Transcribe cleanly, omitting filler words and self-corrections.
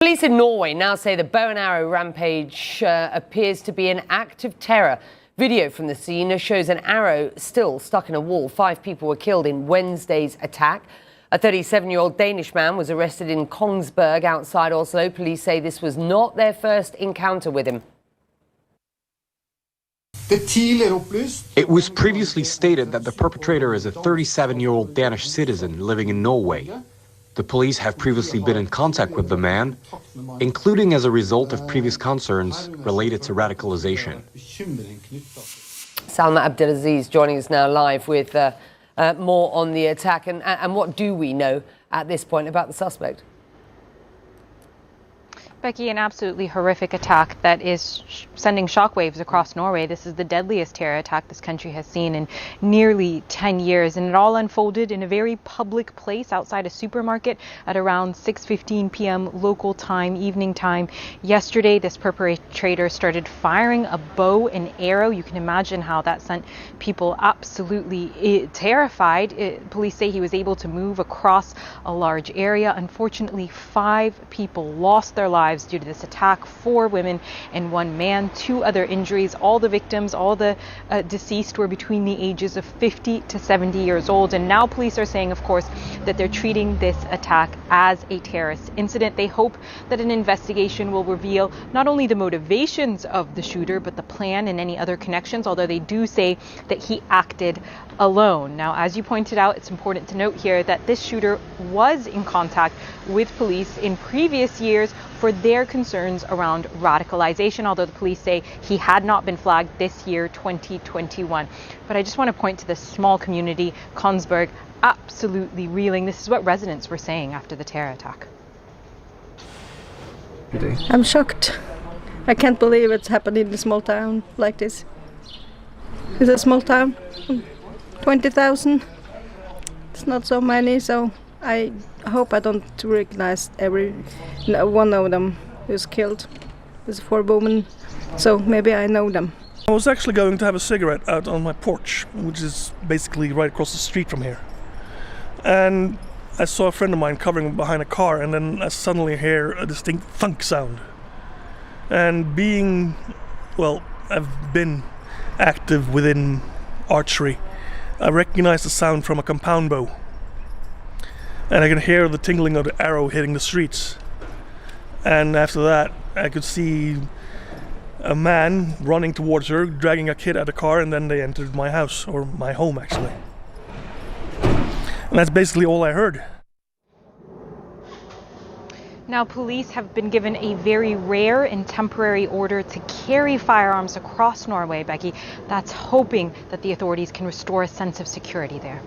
Police in Norway now say the bow and arrow rampage appears to be an act of terror. Video from the scene shows an arrow still stuck in a wall. 5 people were killed in Wednesday's attack. A 37-year-old Danish man was arrested in Kongsberg outside Oslo. Police say this was not their first encounter with him. It was previously stated that the perpetrator is a 37-year-old Danish citizen living in Norway. The police have previously been in contact with the man, including as a result of previous concerns related to radicalization. Salma Abdelaziz joining us now live with more on the attack. And what do we know at this point about the suspect? Becky, an absolutely horrific attack that is sending shockwaves across Norway. This is the deadliest terror attack this country has seen in nearly 10 years. And it all unfolded in a very public place outside a supermarket at around 6:15 p.m. local time, evening time. Yesterday, this perpetrator started firing a bow and arrow. You can imagine how that sent people absolutely terrified. Police say he was able to move across a large area. Unfortunately, 5 people lost their lives due to this attack, 4 women and 1 man, 2 other injuries. All the victims, all the deceased were between the ages of 50 to 70 years old. And now police are saying, of course, that they're treating this attack as a terrorist incident. They hope that an investigation will reveal not only the motivations of the shooter, but the plan and any other connections, although they do say that he acted alone. Now, as you pointed out, it's important to note here that this shooter was in contact with police in previous years for their concerns around radicalization, although the police say he had not been flagged this year, 2021. But I just want to point to this small community, Kongsberg, absolutely reeling. This is what residents were saying after the terror attack. I'm shocked. I can't believe it's happened in a small town like this. It's a small town, 20,000. It's not so many, so I hope I don't recognize one of them who's killed. There's 4 women, so maybe I know them. I was actually going to have a cigarette out on my porch, which is basically right across the street from here. And I saw a friend of mine covering behind a car, and then I suddenly hear a distinct thunk sound. And I've been active within archery. I recognize the sound from a compound bow. And I can hear the tingling of the arrow hitting the streets. And after that, I could see a man running towards her, dragging a kid out of the car, and then they entered my house, or my home actually. And that's basically all I heard. Now, police have been given a very rare and temporary order to carry firearms across Norway, Becky. That's hoping that the authorities can restore a sense of security there.